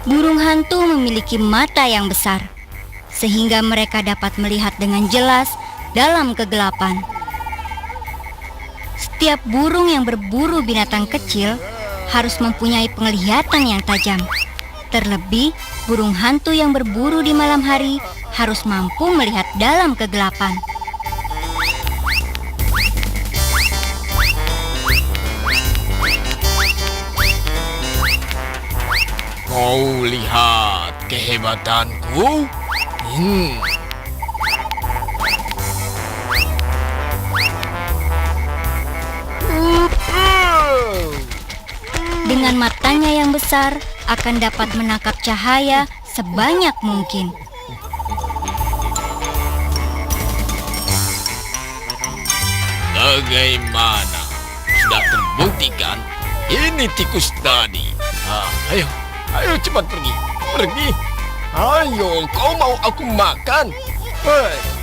Burung hantu memiliki mata yang besar, sehingga mereka dapat melihat dengan jelas dalam kegelapan. Setiap burung yang berburu binatang kecil harus mempunyai penglihatan yang tajam. Terlebih, burung hantu yang berburu di malam hari harus mampu melihat dalam kegelapan. Kau lihat kehebatanku? Dengan matanya yang besar, akan dapat menangkap cahaya sebanyak mungkin. Bagaimana? Sudah terbukti kan? Ini tikus tadi. Ayo cepat pergi. Ayo, kau mau aku makan? Hei.